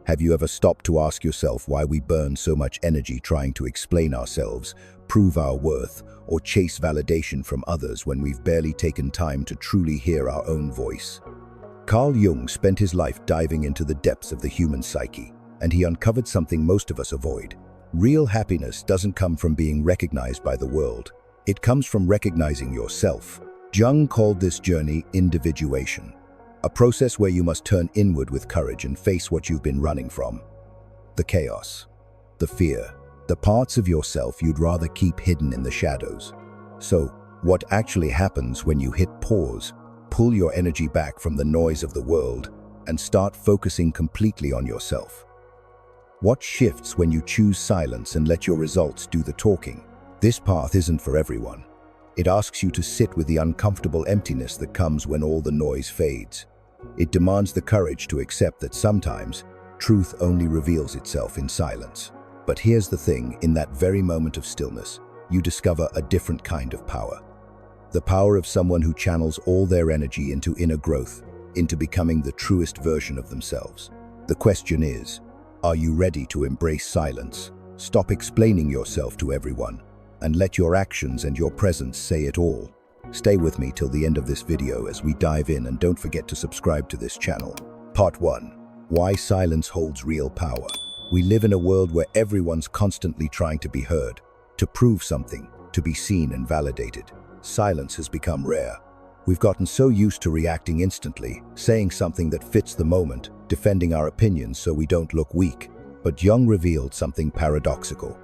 Have you ever stopped to ask yourself why we burn so much energy trying to explain ourselves, prove our worth, or chase validation from others when we've barely taken time to truly hear our own voice? Carl Jung spent his life diving into the depths of the human psyche, and he uncovered something most of us avoid. Real happiness doesn't come from being recognized by the world. It comes from recognizing yourself. Jung called this journey individuation, a process where you must turn inward with courage and face what you've been running from. The chaos, the fear, the parts of yourself you'd rather keep hidden in the shadows. So, what actually happens when you hit pause, pull your energy back from the noise of the world, and start focusing completely on yourself? What shifts when you choose silence and let your results do the talking? This path isn't for everyone. It asks you to sit with the uncomfortable emptiness that comes when all the noise fades. It demands the courage to accept that sometimes truth only reveals itself in silence. But here's the thing, in that very moment of stillness, you discover a different kind of power. The power of someone who channels all their energy into inner growth, into becoming the truest version of themselves. The question is, are you ready to embrace silence? Stop explaining yourself to everyone, and let your actions and your presence say it all. Stay with me till the end of this video as we dive in, and don't forget to subscribe to this channel. Part 1. Why silence holds real power. We live in a world where everyone's constantly trying to be heard, to prove something, to be seen and validated. Silence has become rare. We've gotten so used to reacting instantly, saying something that fits the moment, defending our opinions so we don't look weak. But Jung revealed something paradoxical.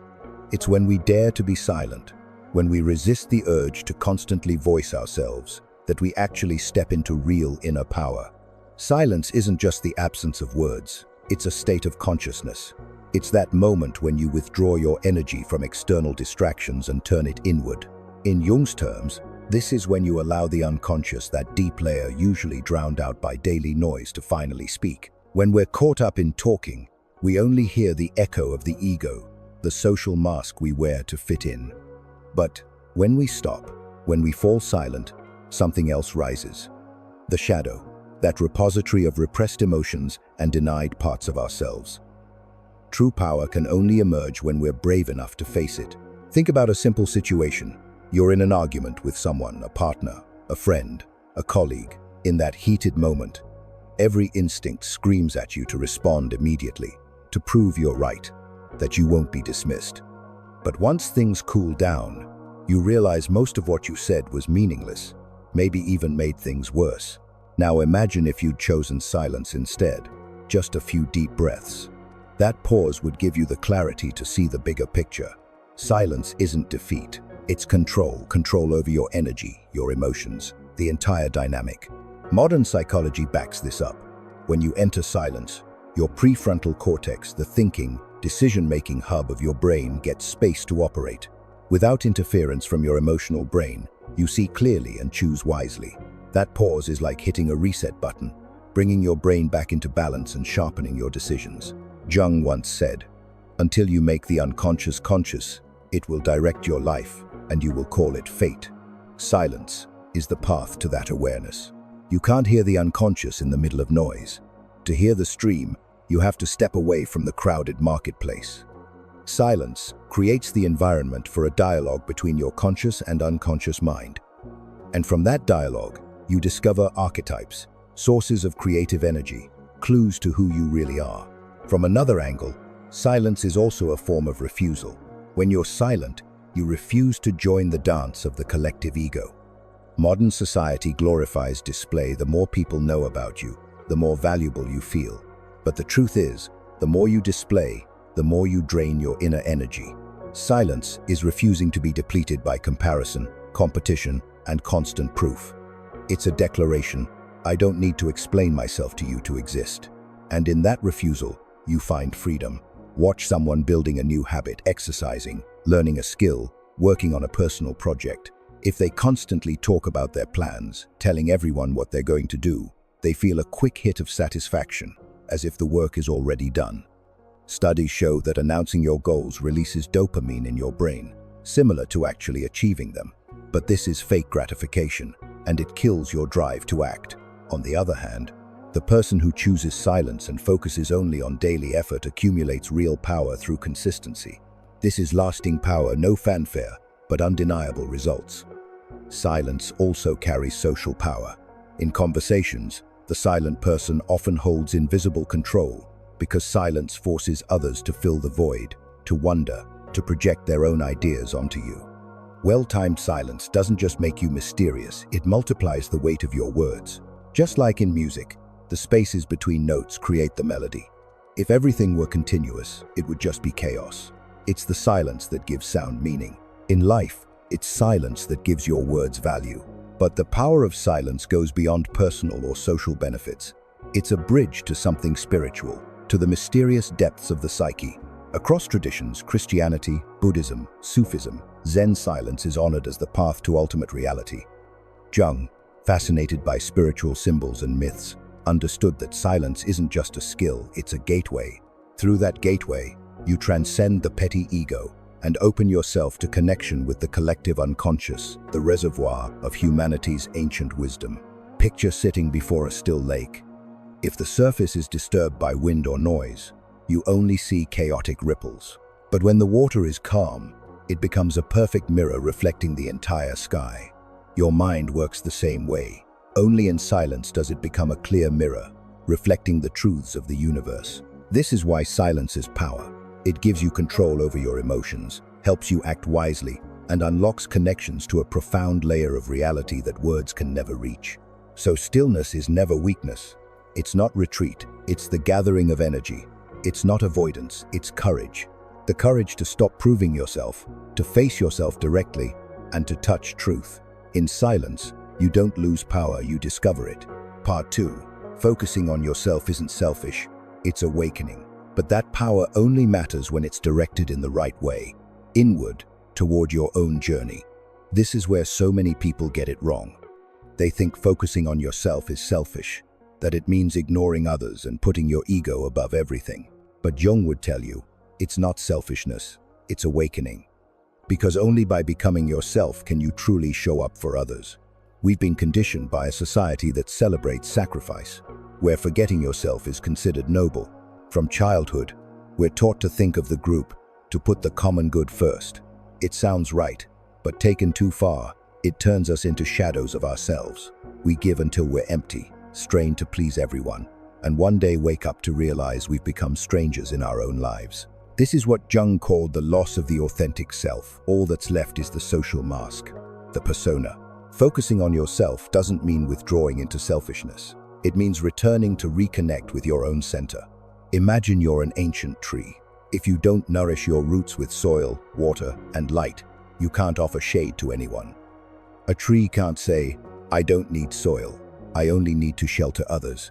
It's when we dare to be silent, when we resist the urge to constantly voice ourselves, that we actually step into real inner power. Silence isn't just the absence of words, it's a state of consciousness. It's that moment when you withdraw your energy from external distractions and turn it inward. In Jung's terms, this is when you allow the unconscious, that deep layer usually drowned out by daily noise, to finally speak. When we're caught up in talking, we only hear the echo of the ego, the social mask we wear to fit in. But when we stop, when we fall silent, something else rises. The shadow, that repository of repressed emotions and denied parts of ourselves. True power can only emerge when we're brave enough to face it. Think about a simple situation. You're in an argument with someone, a partner, a friend, a colleague. In that heated moment, every instinct screams at you to respond immediately, to prove you're right, that you won't be dismissed. But once things cool down, you realize most of what you said was meaningless, maybe even made things worse. Now imagine if you'd chosen silence instead, just a few deep breaths. That pause would give you the clarity to see the bigger picture. Silence isn't defeat, it's control over your energy, your emotions, the entire dynamic. Modern psychology backs this up. When you enter silence, your prefrontal cortex, the thinking, decision-making hub of your brain, gets space to operate. Without interference from your emotional brain, you see clearly and choose wisely. That pause is like hitting a reset button, bringing your brain back into balance and sharpening your decisions. Jung once said, "Until you make the unconscious conscious, it will direct your life, and you will call it fate." Silence is the path to that awareness. You can't hear the unconscious in the middle of noise. To hear the stream, you have to step away from the crowded marketplace. Silence creates the environment for a dialogue between your conscious and unconscious mind. And from that dialogue, you discover archetypes, sources of creative energy, clues to who you really are. From another angle, silence is also a form of refusal. When you're silent, you refuse to join the dance of the collective ego. Modern society glorifies display. The more people know about you, the more valuable you feel. But the truth is, the more you display, the more you drain your inner energy. Silence is refusing to be depleted by comparison, competition, and constant proof. It's a declaration: I don't need to explain myself to you to exist. And in that refusal, you find freedom. Watch someone building a new habit, exercising, learning a skill, working on a personal project. If they constantly talk about their plans, telling everyone what they're going to do, they feel a quick hit of satisfaction, as if the work is already done. Studies show that announcing your goals releases dopamine in your brain, similar to actually achieving them. But this is fake gratification, and it kills your drive to act. On the other hand, The person who chooses silence and focuses only on daily effort accumulates real power through consistency. This is lasting power, no fanfare, but undeniable results. Silence also carries social power. In conversations, the silent person often holds invisible control because silence forces others to fill the void, to wonder, to project their own ideas onto you. Well-timed silence doesn't just make you mysterious, it multiplies the weight of your words. Just like in music, the spaces between notes create the melody. If everything were continuous, it would just be chaos. It's the silence that gives sound meaning. In life, it's silence that gives your words value. But the power of silence goes beyond personal or social benefits. It's a bridge to something spiritual, to the mysterious depths of the psyche. Across traditions, Christianity, Buddhism, Sufism, Zen, silence is honored as the path to ultimate reality. Jung, fascinated by spiritual symbols and myths, understood that silence isn't just a skill, it's a gateway. Through that gateway, you transcend the petty ego and open yourself to connection with the collective unconscious, the reservoir of humanity's ancient wisdom. Picture sitting before a still lake. If the surface is disturbed by wind or noise, you only see chaotic ripples. But when the water is calm, it becomes a perfect mirror reflecting the entire sky. Your mind works the same way. Only in silence does it become a clear mirror, reflecting the truths of the universe. This is why silence is power. It gives you control over your emotions, helps you act wisely, and unlocks connections to a profound layer of reality that words can never reach. So stillness is never weakness. It's not retreat, it's the gathering of energy. It's not avoidance, it's courage. The courage to stop proving yourself, to face yourself directly, and to touch truth. In silence, you don't lose power, you discover it. Part 2. Focusing on yourself isn't selfish, it's awakening. But that power only matters when it's directed in the right way, inward, toward your own journey. This is where so many people get it wrong. They think focusing on yourself is selfish, that it means ignoring others and putting your ego above everything. But Jung would tell you, it's not selfishness, it's awakening. Because only by becoming yourself can you truly show up for others. We've been conditioned by a society that celebrates sacrifice, where forgetting yourself is considered noble. From childhood, we're taught to think of the group, to put the common good first. It sounds right, but taken too far, it turns us into shadows of ourselves. We give until we're empty, strain to please everyone, and one day wake up to realize we've become strangers in our own lives. This is what Jung called the loss of the authentic self. All that's left is the social mask, the persona. Focusing on yourself doesn't mean withdrawing into selfishness. It means returning to reconnect with your own center. Imagine you're an ancient tree. If you don't nourish your roots with soil, water, and light, you can't offer shade to anyone. A tree can't say, "I don't need soil, I only need to shelter others."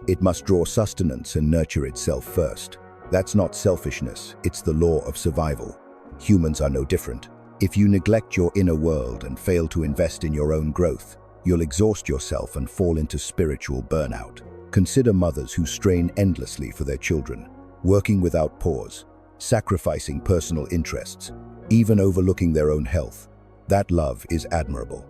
It must draw sustenance and nurture itself first. That's not selfishness, it's the law of survival. Humans are no different. If you neglect your inner world and fail to invest in your own growth, you'll exhaust yourself and fall into spiritual burnout. Consider mothers who strain endlessly for their children, working without pause, sacrificing personal interests, even overlooking their own health. That love is admirable.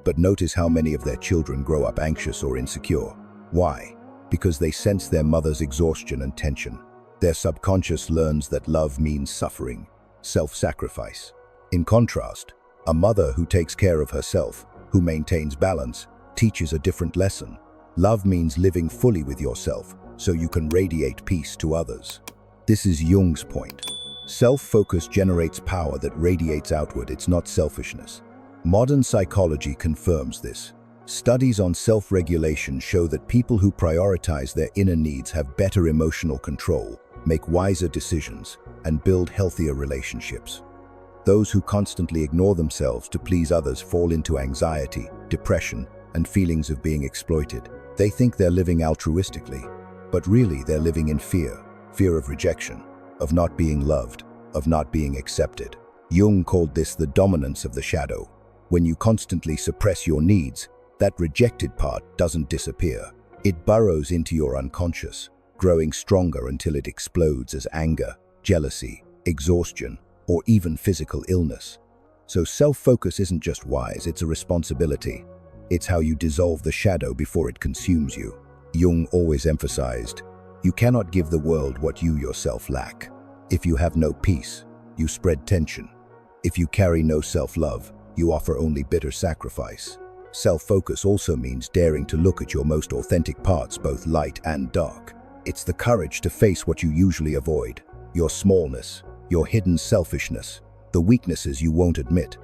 But notice how many of their children grow up anxious or insecure. Why? Because they sense their mother's exhaustion and tension. Their subconscious learns that love means suffering, self-sacrifice. In contrast, a mother who takes care of herself, who maintains balance, teaches a different lesson. Love means living fully with yourself, so you can radiate peace to others. This is Jung's point. Self-focus generates power that radiates outward, it's not selfishness. Modern psychology confirms this. Studies on self-regulation show that people who prioritize their inner needs have better emotional control, make wiser decisions, and build healthier relationships. Those who constantly ignore themselves to please others fall into anxiety, depression, and feelings of being exploited. They think they're living altruistically, but really they're living in fear of rejection, of not being loved, of not being accepted. Jung called this the dominance of the shadow. When you constantly suppress your needs, that rejected part doesn't disappear. It burrows into your unconscious, growing stronger until it explodes as anger, jealousy, exhaustion, or even physical illness. So self-focus isn't just wise, it's a responsibility. It's how you dissolve the shadow before it consumes you. Jung always emphasized, you cannot give the world what you yourself lack. If you have no peace, you spread tension. If you carry no self-love, you offer only bitter sacrifice. Self-focus also means daring to look at your most authentic parts, both light and dark. It's the courage to face what you usually avoid, your smallness, your hidden selfishness, the weaknesses you won't admit.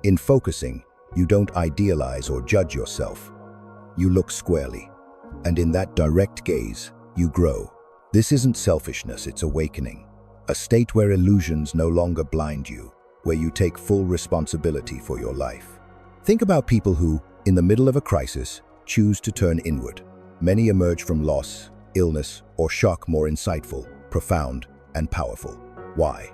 In focusing, you don't idealize or judge yourself. You look squarely, and in that direct gaze, you grow. This isn't selfishness, it's awakening. A state where illusions no longer blind you, where you take full responsibility for your life. Think about people who, in the middle of a crisis, choose to turn inward. Many emerge from loss, illness, or shock more insightful, profound, and powerful. Why?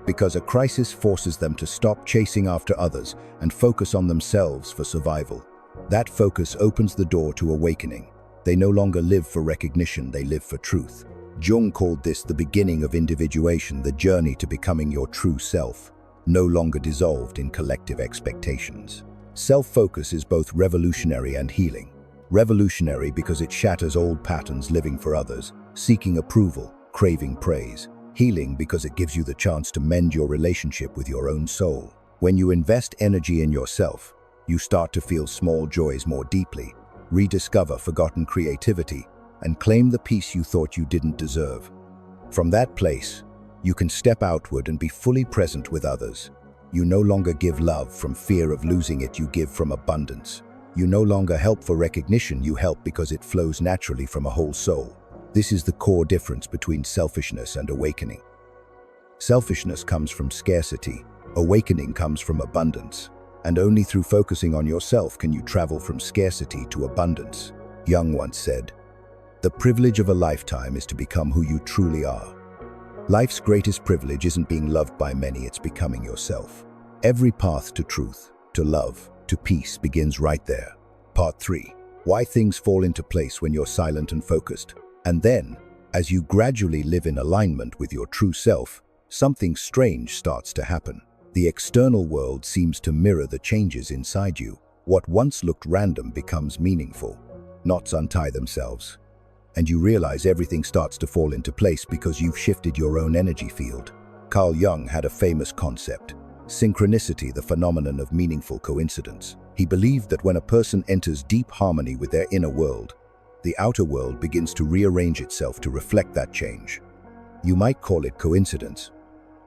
Because a crisis forces them to stop chasing after others and focus on themselves for survival. That focus opens the door to awakening. They no longer live for recognition, they live for truth. Jung called this the beginning of individuation, the journey to becoming your true self, no longer dissolved in collective expectations. Self-focus is both revolutionary and healing. Revolutionary because it shatters old patterns, living for others, seeking approval, craving praise. Healing because it gives you the chance to mend your relationship with your own soul. When you invest energy in yourself, you start to feel small joys more deeply, rediscover forgotten creativity, and claim the peace you thought you didn't deserve. From that place, you can step outward and be fully present with others. You no longer give love from fear of losing it, you give from abundance. You no longer help for recognition, you help because it flows naturally from a whole soul. This is the core difference between selfishness and awakening. Selfishness comes from scarcity, awakening comes from abundance. And only through focusing on yourself can you travel from scarcity to abundance. Jung once said, "The privilege of a lifetime is to become who you truly are." Life's greatest privilege isn't being loved by many, it's becoming yourself. Every path to truth, to love, to peace begins right there. Part 3. Why things fall into place when you're silent and focused. And then, as you gradually live in alignment with your true self, something strange starts to happen. The external world seems to mirror the changes inside you. What once looked random becomes meaningful. Knots untie themselves, and you realize everything starts to fall into place because you've shifted your own energy field. Carl Jung had a famous concept, synchronicity, the phenomenon of meaningful coincidence. He believed that when a person enters deep harmony with their inner world, the outer world begins to rearrange itself to reflect that change. You might call it coincidence,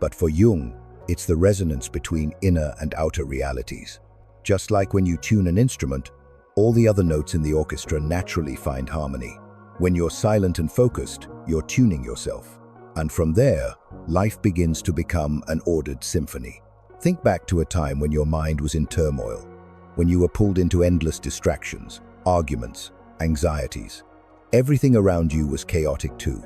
but for Jung, it's the resonance between inner and outer realities. Just like when you tune an instrument, all the other notes in the orchestra naturally find harmony. When you're silent and focused, you're tuning yourself. And from there, life begins to become an ordered symphony. Think back to a time when your mind was in turmoil, when you were pulled into endless distractions, arguments, anxieties. Everything around you was chaotic too.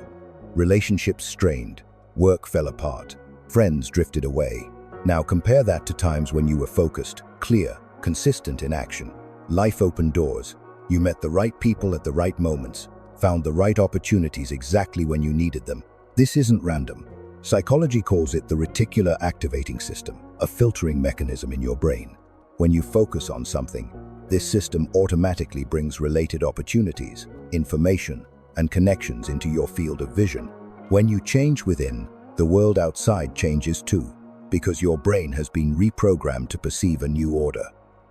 Relationships strained, work fell apart, friends drifted away. Now compare that to times when you were focused, clear, consistent in action. Life opened doors. You met the right people at the right moments, found the right opportunities exactly when you needed them. This isn't random. Psychology calls it the reticular activating system, a filtering mechanism in your brain. When you focus on something, this system automatically brings related opportunities, information, and connections into your field of vision. When you change within, the world outside changes too, because your brain has been reprogrammed to perceive a new order.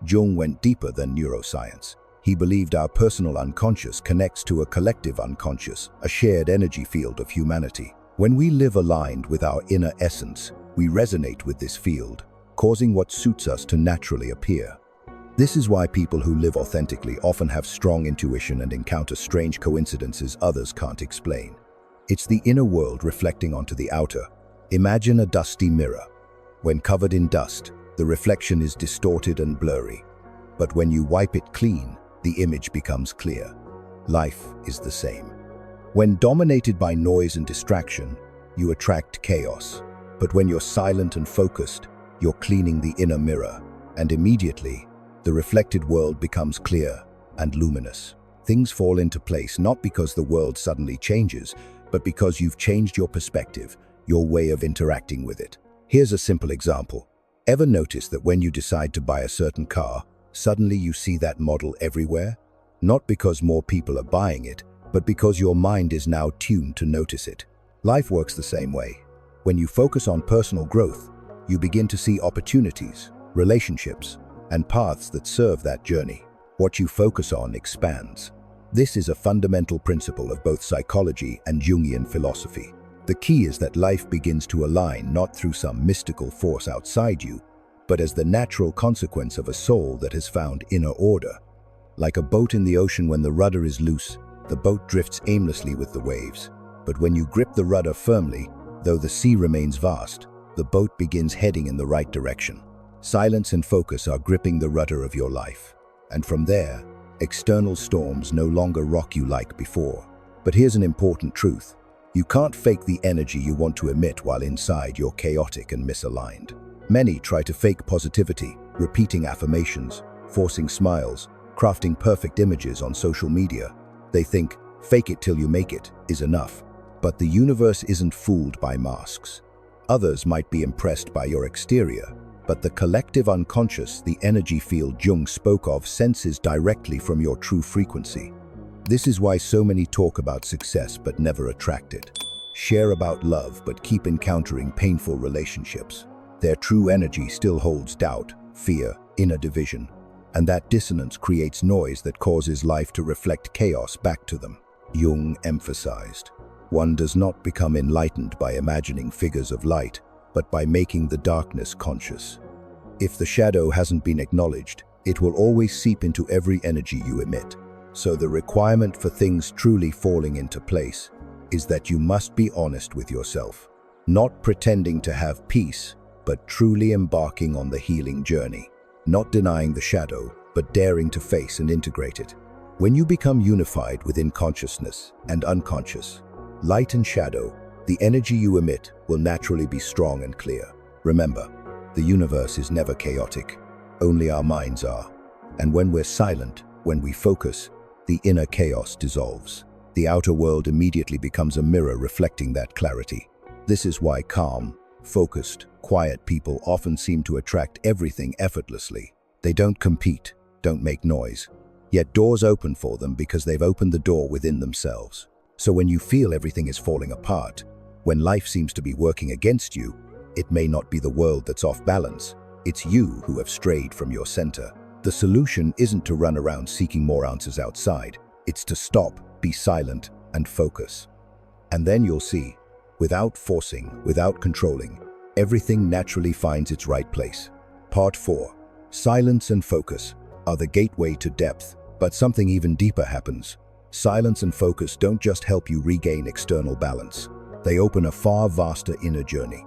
Jung went deeper than neuroscience. He believed our personal unconscious connects to a collective unconscious, a shared energy field of humanity. When we live aligned with our inner essence, we resonate with this field, causing what suits us to naturally appear. This is why people who live authentically often have strong intuition and encounter strange coincidences others can't explain. It's the inner world reflecting onto the outer. Imagine a dusty mirror. When covered in dust, the reflection is distorted and blurry. But when you wipe it clean, the image becomes clear. Life is the same. When dominated by noise and distraction, you attract chaos. But when you're silent and focused, you're cleaning the inner mirror, and immediately, the reflected world becomes clear and luminous. Things fall into place not because the world suddenly changes, but because you've changed your perspective, your way of interacting with it. Here's a simple example. Ever notice that when you decide to buy a certain car, suddenly you see that model everywhere? Not because more people are buying it, but because your mind is now tuned to notice it. Life works the same way. When you focus on personal growth, you begin to see opportunities, relationships, and paths that serve that journey. What you focus on expands. This is a fundamental principle of both psychology and Jungian philosophy. The key is that life begins to align not through some mystical force outside you, but as the natural consequence of a soul that has found inner order. Like a boat in the ocean, when the rudder is loose, the boat drifts aimlessly with the waves. But when you grip the rudder firmly, though the sea remains vast, the boat begins heading in the right direction. Silence and focus are gripping the rudder of your life. And from there, external storms no longer rock you like before. But here's an important truth. You can't fake the energy you want to emit while inside you're chaotic and misaligned. Many try to fake positivity, repeating affirmations, forcing smiles, crafting perfect images on social media. They think, fake it till you make it, is enough. But the universe isn't fooled by masks. Others might be impressed by your exterior, but the collective unconscious, the energy field Jung spoke of, senses directly from your true frequency. This is why so many talk about success but never attract it. Share about love but keep encountering painful relationships. Their true energy still holds doubt, fear, inner division, and that dissonance creates noise that causes life to reflect chaos back to them. Jung emphasized, one does not become enlightened by imagining figures of light, but by making the darkness conscious. If the shadow hasn't been acknowledged, it will always seep into every energy you emit. So the requirement for things truly falling into place is that you must be honest with yourself, not pretending to have peace, but truly embarking on the healing journey, not denying the shadow, but daring to face and integrate it. When you become unified within consciousness and unconscious, light and shadow, the energy you emit will naturally be strong and clear. Remember, the universe is never chaotic, only our minds are. And when we're silent, when we focus, the inner chaos dissolves. The outer world immediately becomes a mirror reflecting that clarity. This is why calm, focused, quiet people often seem to attract everything effortlessly. They don't compete, don't make noise. Yet doors open for them because they've opened the door within themselves. So when you feel everything is falling apart, when life seems to be working against you, it may not be the world that's off balance. It's you who have strayed from your center. The solution isn't to run around seeking more answers outside. It's to stop, be silent, and focus. And then you'll see, without forcing, without controlling, everything naturally finds its right place. Part 4. Silence and focus are the gateway to depth, but something even deeper happens. Silence and focus don't just help you regain external balance. They open a far vaster inner journey.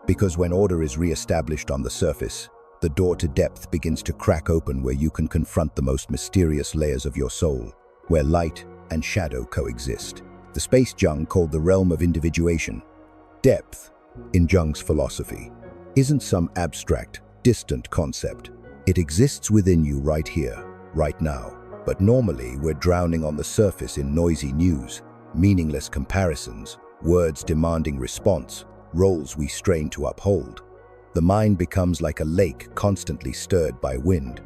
Because when order is re-established on the surface, the door to depth begins to crack open, where you can confront the most mysterious layers of your soul, where light and shadow coexist. The space Jung called the realm of individuation. Depth, in Jung's philosophy, isn't some abstract, distant concept. It exists within you right here, right now. But normally we're drowning on the surface in noisy news, meaningless comparisons, words demanding response, roles we strain to uphold. The mind becomes like a lake constantly stirred by wind.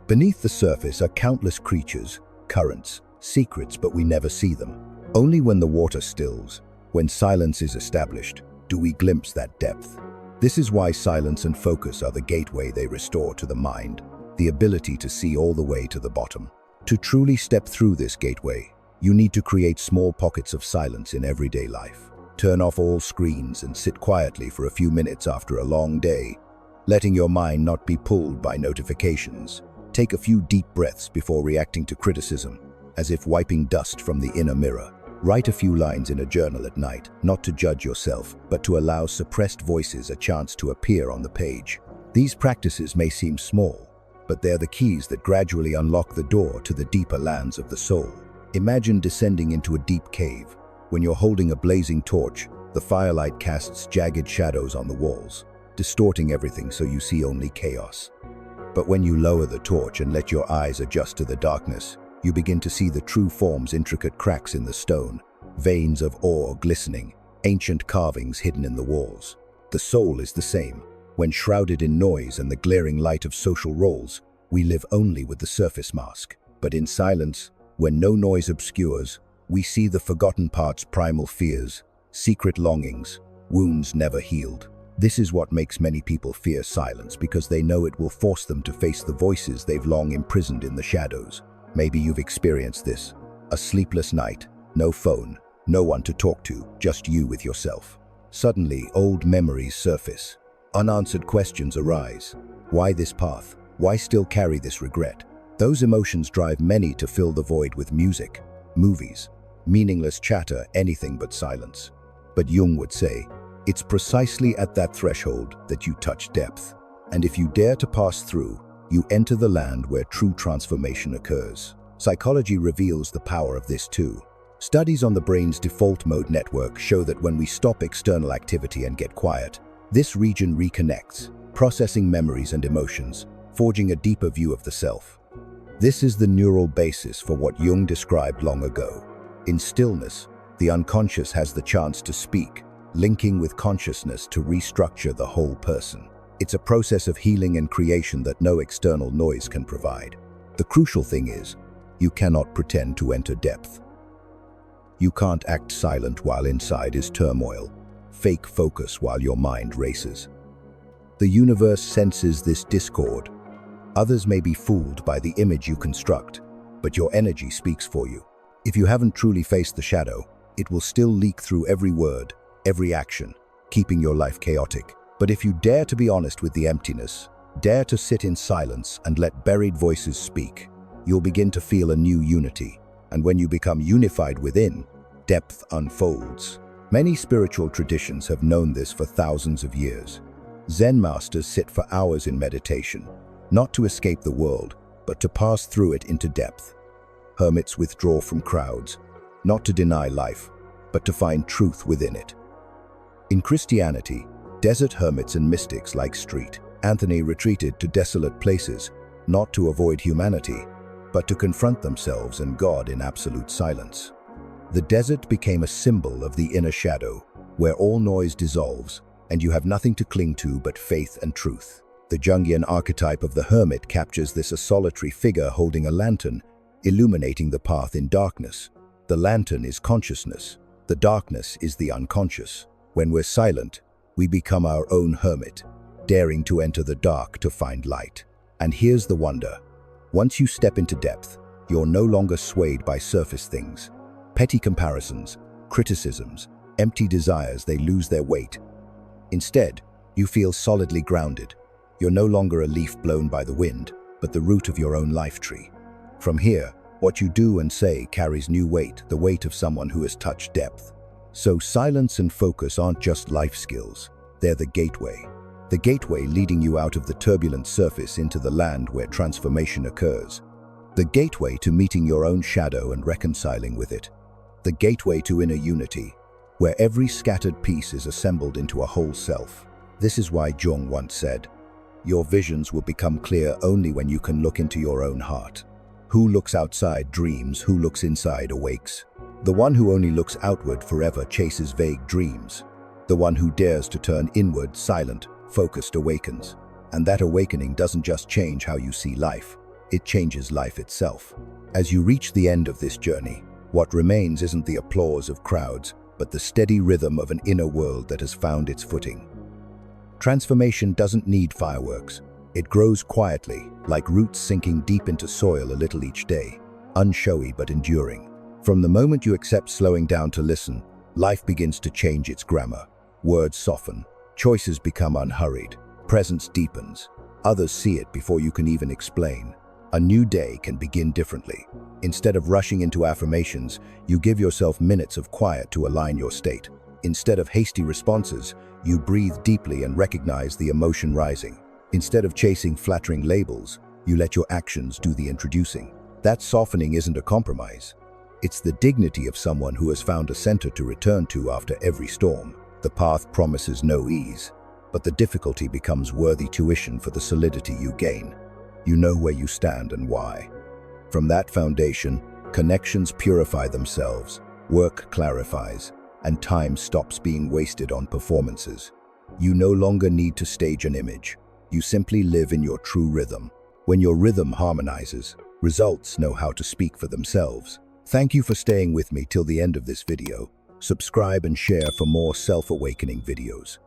Beneath the surface are countless creatures, currents, secrets, but we never see them. Only when the water stills, when silence is established, do we glimpse that depth. This is why silence and focus are the gateway they restore to the mind, the ability to see all the way to the bottom. To truly step through this gateway, you need to create small pockets of silence in everyday life. Turn off all screens and sit quietly for a few minutes after a long day, letting your mind not be pulled by notifications. Take a few deep breaths before reacting to criticism, as if wiping dust from the inner mirror. Write a few lines in a journal at night, not to judge yourself, but to allow suppressed voices a chance to appear on the page. These practices may seem small, but they're the keys that gradually unlock the door to the deeper lands of the soul. Imagine descending into a deep cave. When you're holding a blazing torch, the firelight casts jagged shadows on the walls, distorting everything so you see only chaos. But when you lower the torch and let your eyes adjust to the darkness, you begin to see the true form's intricate cracks in the stone, veins of ore glistening, ancient carvings hidden in the walls. The soul is the same. When shrouded in noise and the glaring light of social roles, we live only with the surface mask. But in silence, when no noise obscures, We see the forgotten parts, primal fears, secret longings, wounds never healed. This is what makes many people fear silence, because they know it will force them to face the voices they've long imprisoned in the shadows. Maybe you've experienced this. A sleepless night, no phone, no one to talk to, just you with yourself. Suddenly, old memories surface. Unanswered questions arise. Why this path? Why still carry this regret? Those emotions drive many to fill the void with music, movies, meaningless chatter, anything but silence. But Jung would say, it's precisely at that threshold that you touch depth. And if you dare to pass through, you enter the land where true transformation occurs. Psychology reveals the power of this too. Studies on the brain's default mode network show that when we stop external activity and get quiet, this region reconnects, processing memories and emotions, forging a deeper view of the self. This is the neural basis for what Jung described long ago. In stillness, the unconscious has the chance to speak, linking with consciousness to restructure the whole person. It's a process of healing and creation that no external noise can provide. The crucial thing is, you cannot pretend to enter depth. You can't act silent while inside is turmoil, fake focus while your mind races. The universe senses this discord. Others may be fooled by the image you construct, but your energy speaks for you. If you haven't truly faced the shadow, it will still leak through every word, every action, keeping your life chaotic. But if you dare to be honest with the emptiness, dare to sit in silence and let buried voices speak, you'll begin to feel a new unity. And when you become unified within, depth unfolds. Many spiritual traditions have known this for thousands of years. Zen masters sit for hours in meditation, not to escape the world, but to pass through it into depth. Hermits withdraw from crowds, not to deny life, but to find truth within it. In Christianity, desert hermits and mystics like St. Anthony retreated to desolate places, not to avoid humanity, but to confront themselves and God in absolute silence. The desert became a symbol of the inner shadow, where all noise dissolves, and you have nothing to cling to but faith and truth. The Jungian archetype of the hermit captures this: a solitary figure holding a lantern, illuminating the path in darkness. The lantern is consciousness. The darkness is the unconscious. When we're silent, we become our own hermit, daring to enter the dark to find light. And here's the wonder. Once you step into depth, you're no longer swayed by surface things. Petty comparisons, criticisms, empty desires, they lose their weight. Instead, you feel solidly grounded. You're no longer a leaf blown by the wind, but the root of your own life tree. From here, what you do and say carries new weight, the weight of someone who has touched depth. So silence and focus aren't just life skills, they're the gateway. The gateway leading you out of the turbulent surface into the land where transformation occurs. The gateway to meeting your own shadow and reconciling with it. The gateway to inner unity, where every scattered piece is assembled into a whole self. This is why Jung once said, "Your visions will become clear only when you can look into your own heart." Who looks outside dreams, who looks inside awakes. The one who only looks outward forever chases vague dreams. The one who dares to turn inward, silent, focused, awakens. And that awakening doesn't just change how you see life, it changes life itself. As you reach the end of this journey, what remains isn't the applause of crowds, but the steady rhythm of an inner world that has found its footing. Transformation doesn't need fireworks. It grows quietly, like roots sinking deep into soil a little each day, unshowy but enduring. From the moment you accept slowing down to listen, life begins to change its grammar. Words soften, choices become unhurried, presence deepens. Others see it before you can even explain. A new day can begin differently. Instead of rushing into affirmations, you give yourself minutes of quiet to align your state. Instead of hasty responses, you breathe deeply and recognize the emotion rising. Instead of chasing flattering labels, you let your actions do the introducing. That softening isn't a compromise. It's the dignity of someone who has found a center to return to after every storm. The path promises no ease, but the difficulty becomes worthy tuition for the solidity you gain. You know where you stand and why. From that foundation, connections purify themselves, work clarifies, and time stops being wasted on performances. You no longer need to stage an image. You simply live in your true rhythm. When your rhythm harmonizes, results know how to speak for themselves. Thank you for staying with me till the end of this video. Subscribe and share for more self-awakening videos.